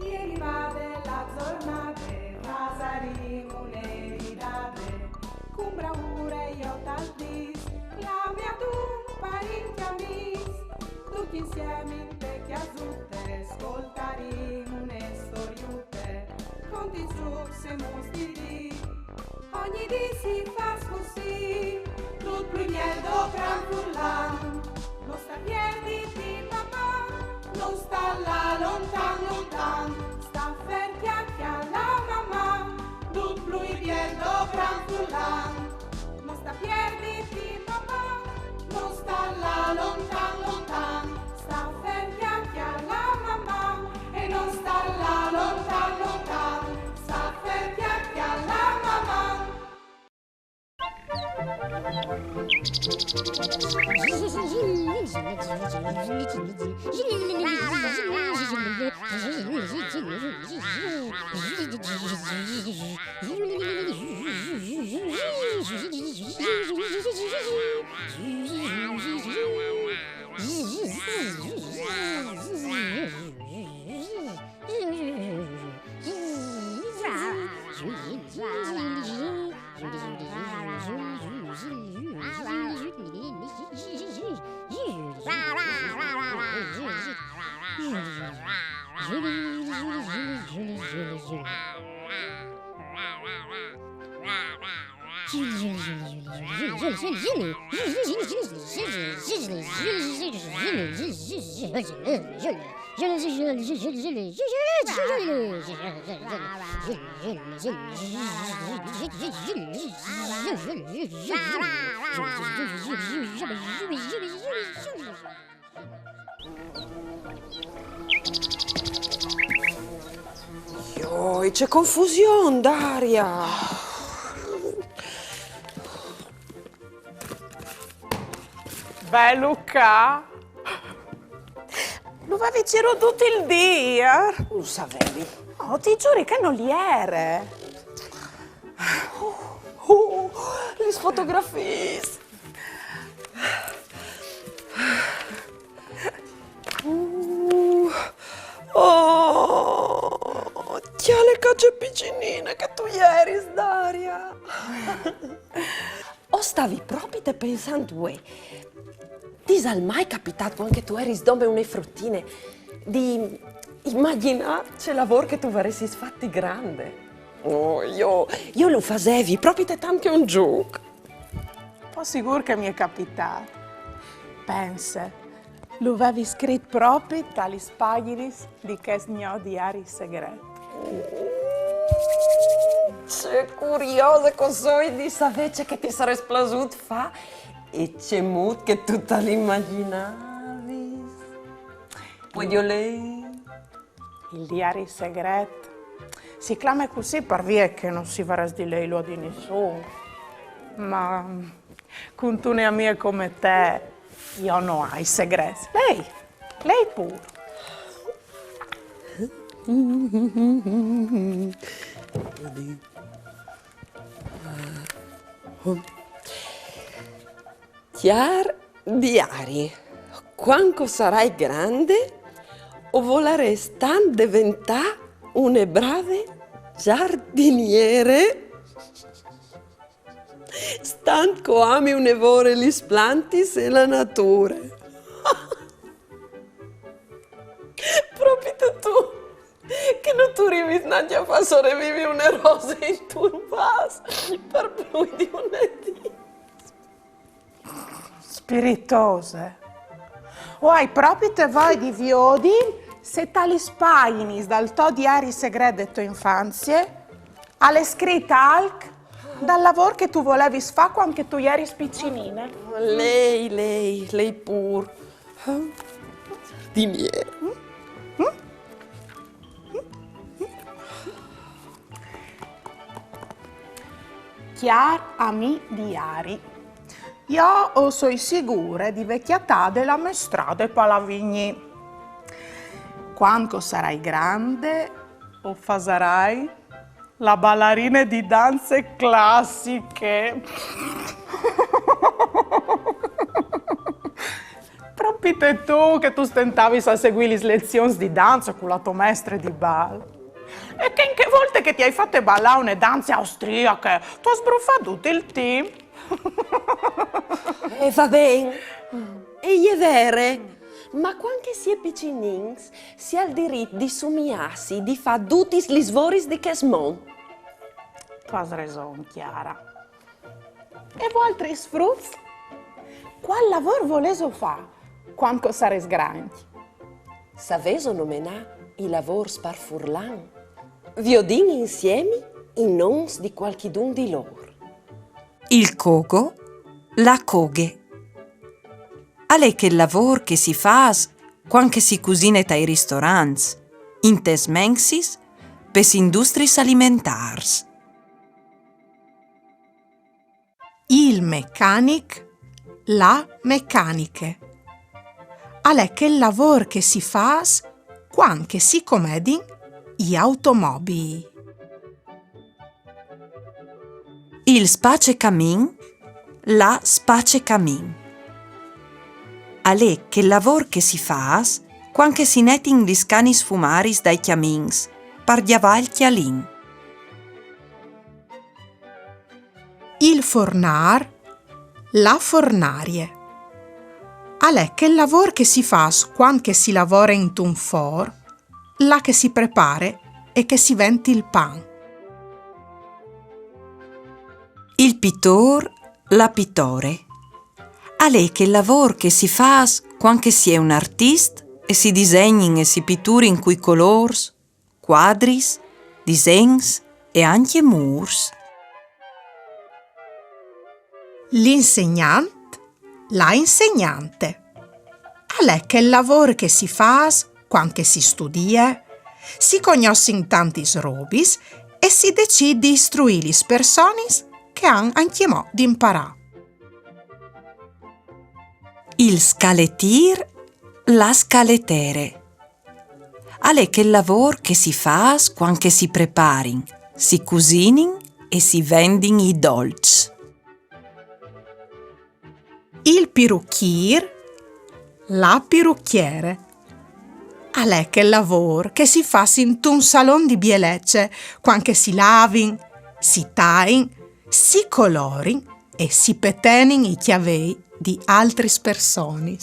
Ieri va della giornata, pasaremo un'eridate, con bravura io tal dis, la mia tu parenti amis, tutti insieme in te chiasutte, ascoltaremo une storiute, conti truc se mostri, ogni dì si fa così, tutto il miedo gran furlan, non sta piedi di mamma, non sta là lontan lontan, sta ferti anche alla mamma, tut lui miedo gran furlan, non sta piedi di mamma, non sta là lontan lontan, sta ferti anche alla mamma, e non sta là lontan lontan, sta ferti anche alla mamma. C'è confusione, Daria. Beh, Luca, lo avevi giro tutto il dia. Lo sapevi? Oh, ti giuri che non li era. Le fotografie. Oh, che le cacce piccinine che tu ieri, Daria. O stavi proprio te pensando, ti è mai capitato anche tu eri come une fruttine di immaginare il lavoro che tu avresti fatto grande? Oh, io lo facevi proprio te tanto un gioco. Po' sicuro che mi è capitato. Pensa, lo avevi scritto proprio tali pagine di che mio diario segreto. Sei curiosa cosa di sapere che ti sarebbe piaciuto fa e c'è molto che tu te l'immaginavi. Voglio lei. Il diario segreto si chiama così per via che non si farà di lei lo di nessuno. Ma con tu ne mie come te, io non ho i segreti. Lei pure. Chiar diari, quando sarai grande o voleresti diventare una brave giardiniere? Stanco ami un'evore gli plantis e la natura. Proprio tu, che non tu rivi Nadia fa sopravvivi una rosa in tuo vaso per più di un dì. Spiritose. O hai proprio te voi di viodi se tali spagini dal tuo diario segreto della tua infanzia alle scritte alc dal lavoro che tu volevi fare quando tu eri piccinina. Lei pur. Giardiniere. Chiar ami diari. Io sono sicura di vecchiatà della mia strada e Palavigni. Quando sarai grande o farai la ballerina di danze classiche. Pite tu che tu stentavi a seguire le lezioni di danza con la tua maestra di ballo. E che in che volte che ti hai fatto ballare una danza austriaca, tu hai sbruffato tutto il team. E va bene, e è vero. Ma quando si è piccinins, si ha il diritto di somiarsi, di fare tutti gli svori di Chesmont. Tu hai ragione, Chiara. E voi altri sfrutti? Qual lavoro volete fare quando sarete grandi? Saveso nominare i lavori par furlan. Viodini insieme in noms di qualchidun di loro. Il cogo, la coghe. Alle che il lavoro che si fa quando si cucina ai ristoranti, in tes mensis, pes industries alimentars. Il meccanic, la meccaniche. Alle che il lavoro che si fa quando si comedin gli automobili. Il space camin, la space camin. Alle che il lavoro che si fa quando si netin gli scani sfumaris dai chiamins, par diaval chialin. Il fornar, la fornarie. Alle che il lavoro che si fa quando si lavora in un for, la che si prepare e che si venti il pan. Il pittor, la pittore. Alle che il lavoro che si fa quando si è un artista e si disegnin e si pitturin coi colors, quadris, disegns e anche murs. L'insegnante, la insegnante. Alle che il lavoro che si fa quando si studia, si conoscono tanti robis e si decide di istruire le persone che hanno anche mo di imparare. Il scaletir, la scaletere. Alle che il lavoro che si fa quando si preparin, si cucinin e si vendin i dolci. Il pirucchier, la pirucchiere. Alle che il lavoro che si fa in un salon di bellezza quando si lavin, si tain, si colorin e si petenin i chiavei di altre persone.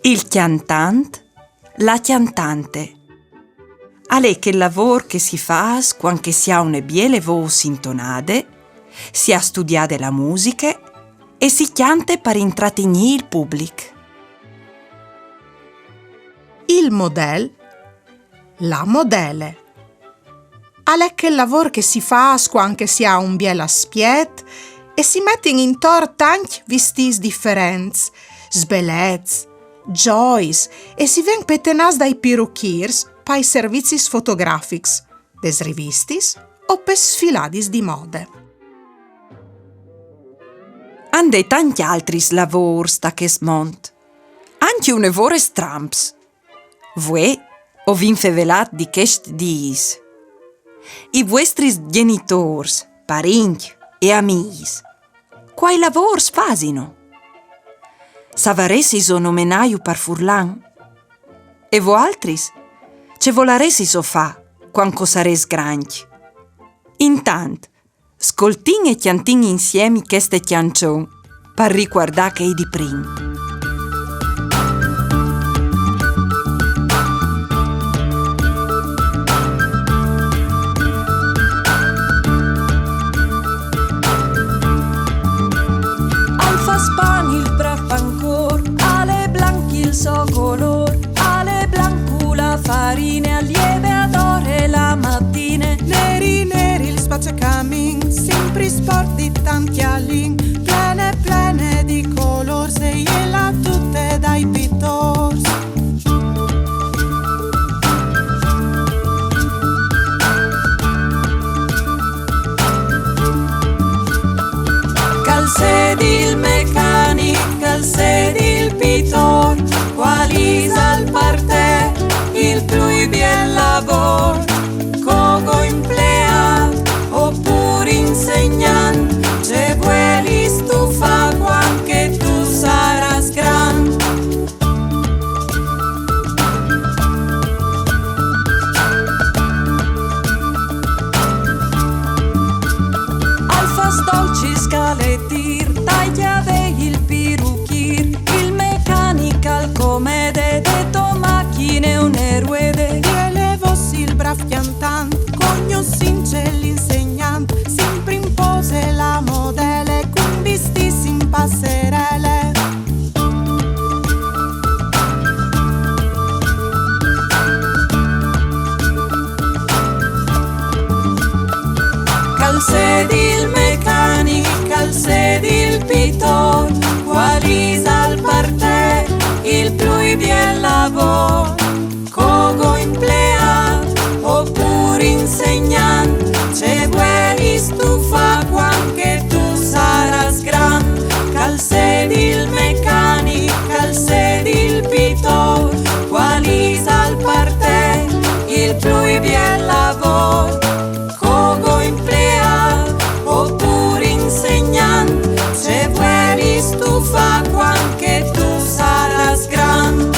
Il chiantant, la chiantante. Alle che il lavoro che si fa quando si ha una biele voce intonate, si ha studiato la musica e si chiante per intrattenere il pubblico. Il model, la modele. Alle che il lavoro che si fa quando si ha un biel aspiet e si mettono intorno tanti vestiti differenti, sbellezzi, giois e si ven petenas dai pirucchiers per i servizi fotografici, des rivistis o per sfiladis di mode. Ande tanti altri lavori da Chesmont, anche un lavoro stramps. Voi ho vinfevelat di questi dies. I vostri genitori, parenti e amici, quai lavori fasino? Savaresi so nomenaiu par furlan? E voi altri? Ce volaresi so fa quando sares grandi? Intant, scoltin e chiantin insieme queste chiancion per riguardare che è di prim. So color, ale blancula, farine, allieve, adore la mattina. Neri, neri, il spazio camin, sempre sporti tanti all'in, plene, plene di color, se gliela tutte dai pittori. Calzedi il meccanico, calzedi il pittor, quali al parte il più bien lavoro, cogo empleato oppure insegnante, ce vuoi sedil meccanica, al sedil pitor, qualis al parte, il più bien lavor, cogo empleat, oppure insegnant, ce vuelis tu fa quanche tu saras gran, cal sedil meccanica, al sedil pitor, qualis al parte, il più bien lavor, cogo empleat, oppure insegnant, ce vuelis tu fa quanche tu saras gran.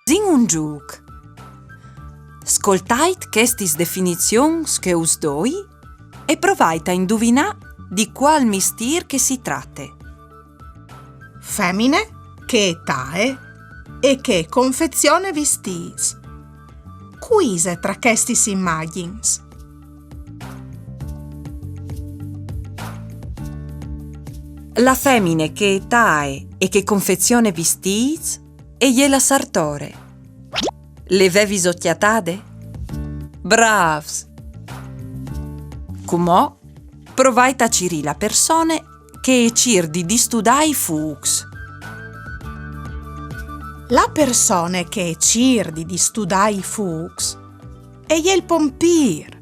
Sin un giuc. Scoltait questis definizions che us doi e provait a indovinà di qual mistir che si tratte. Femmine, che età è e che confezione vestis. Quise tra questis immagins. La femmine che età è e che confezione vestis e gliela sartore. Le vevis occhiatade? Bravs! Comò provait a ciri la persone che cirdi di studai fux. La persone che cirdi di studai fux e il pompir.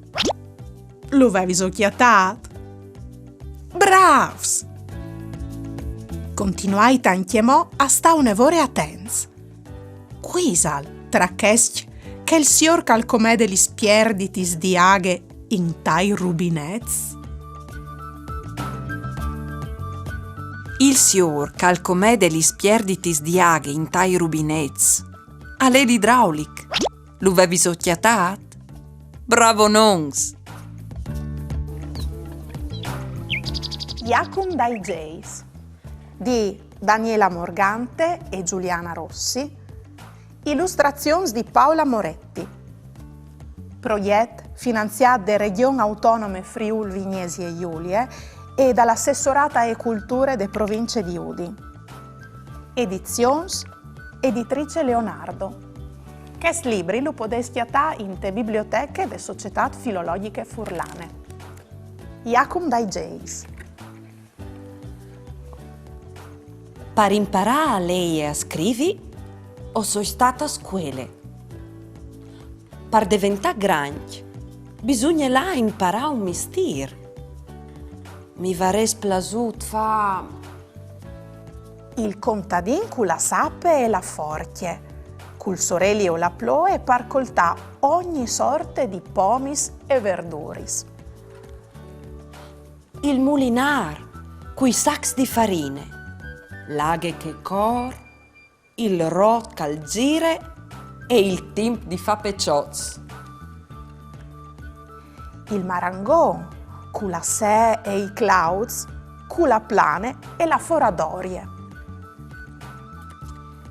Lo vevis occhiatat? Bravs! Continuai tanchiemò a sta un'evore attens. Quisal tra chesc che il sior calcomè degli spierditis di aghe in tai rubinets? Il sior calcomè degli spierditis di aghe in tai rubinets. A l'idraulic. Lo vevis occhiatat? Bravo nons! Iacum dai Jays di Daniela Morgante e Giuliana Rossi, illustrazioni di Paola Moretti, progetto finanziato da Regione Autonome Friuli Vignesi e Giulie e dall'Assessorata e Culture de Province di Udi. Edizions, editrice Leonardo. Quest libri lo potete trovare in te biblioteche de Società Filologiche Furlane. Iacum dai Jays. Per imparare a leggere e a scrivere, o sono stata a scuola. Per diventare grande, bisogna là imparare un mestiere. Mi varrebbe piaciuto fa... Il contadin cu la sape e la forchie, cul sorelli o la ploe par coltà ogni sorte di pomis e verduris. Il mulinar, coi sacs di farine, l'aghe che cor, il rot cal gire e il timp di fa pecioz. Il marangon, cu la sé e i clouds, cu la plane e la foradorie.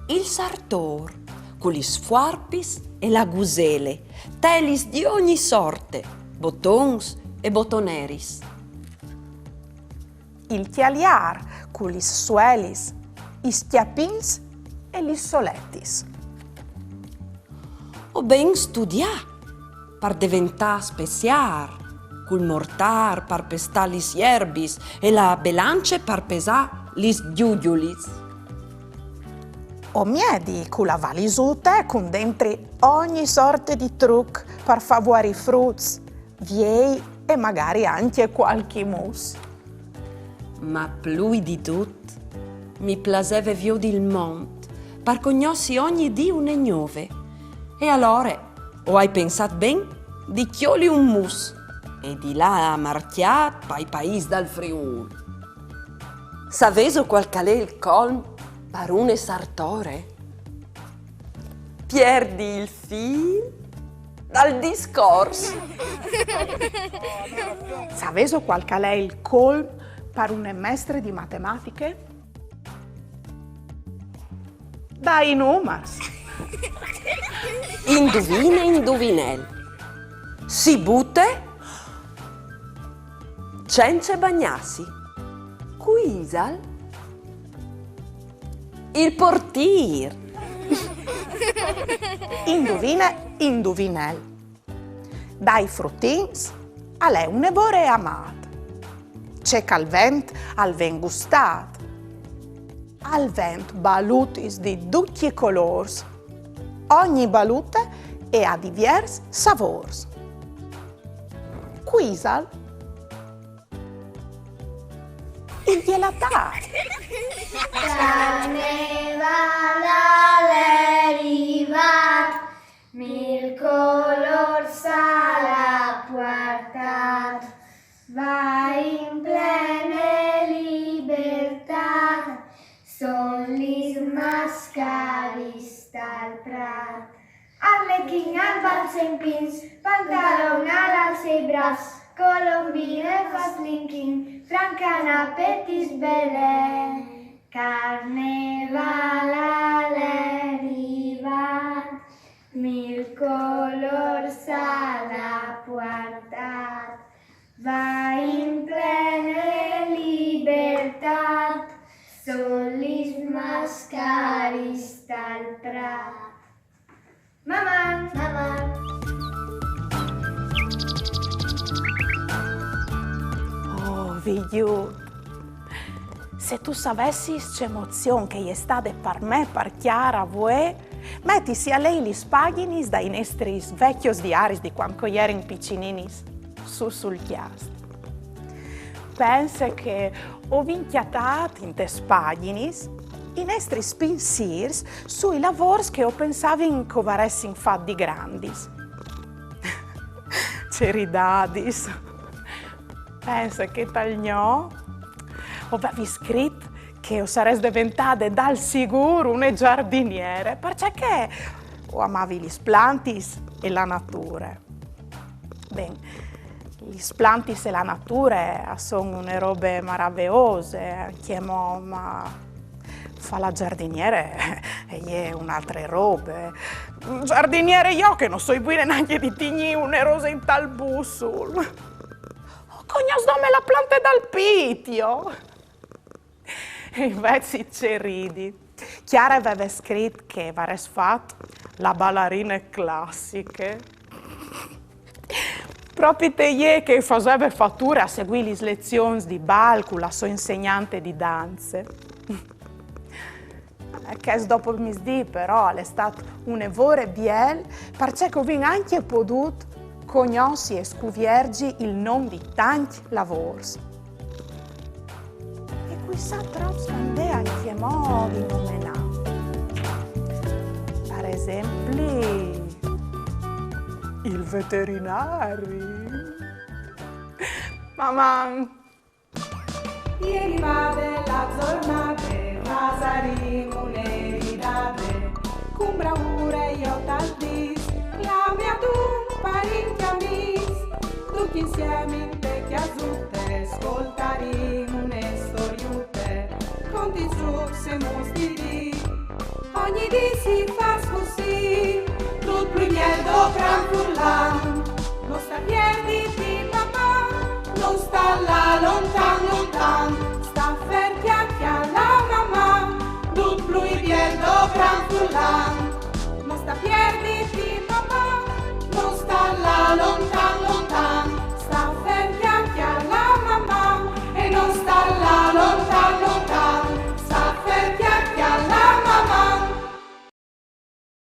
Il sartor, con gli sfuarpis e la gusele, telis di ogni sorte, botons e botoneris. Il chialiar, cu lis suelis, i stiapins e gli soletis. O ben studià, per diventare speciar, col mortar per pestare lis ierbis e la belance per pesare lis giugiulis. O miedi cu la valisute con dentri ogni sorte di truc per favorire i fruits, viei e magari anche qualche mousse. Ma più di tutto, mi piaceva vedere il mondo, per conoscere ogni dì una nuove. E allora, ho hai pensato ben di chioli un mus e di là a marchiat per i paesi dal Friuli. Saveso qual è il colm per un sartore? Perdi il fil dal discorso. Saveso qual è il colm per un mestre di matematiche? Dai numers. Indovina, indovinel. Si butte, senza bagnarsi. Quisal? Il portier. Indovina, indovinel. Dai fruttins alle un evore amat. C'è cal vent al ven gustat. Al vent balutis di tutti i colors. Ogni balute è a divers savors. Quisal il gelatat. Carnevale arrivat, mil colors a la portat, va in plena libertat, solis mascaris al prat. Arlequin al bal sempins, pantalon al braç, colombine fas linking, francana petis belle. Carneval arribat, mil colors a la portat, va in plena libertat, solis mascaris al prat. Mamà, mamà. Oh, figliu, se tu sapessi c'emozione che è stata per me, per Chiara, voi, mettisi a lei gli spaginis dai nostri vecchios diaris di quando erano piccininis sul chiast. Pensa che ho vinchiatat in te spaginis i nostri pensiers sui lavori che ho pensato che varessero fatti grandis. Ceridadis. Pensa che tagliò avevi scritto che sarei diventata dal sicuro una giardiniere, perché amavi gli plantis e la natura. Bene, gli plantis e la natura sono una robe meravigliose, ma fa la giardiniere e è un'altra roba. Giardiniere io che non so buona neanche di tigni una rosa in tal bussul. Cognosdome la planta dal pitio. E invece ci ridi. Chiara aveva scritto che avresti fatto la ballerina classica. Proprio te che faceva fattura a seguire le lezioni di bal con la sua insegnante di danze. Che dopo mi sdì però è stato un evore biel perché ho anche potuto conoscere e scuviergi il nome di tanti lavori. E qui sa troppo scandere anche modi nominati. Per esempio, il veterinario. Mamma. Ieri va della giornata. Saremo un'eredate, con bravura io t'aldis, la mia tu parenti amis, tutti insieme in te chiasutte, ascoltaremo une storiute, conti giù se mostri, ogni di si fa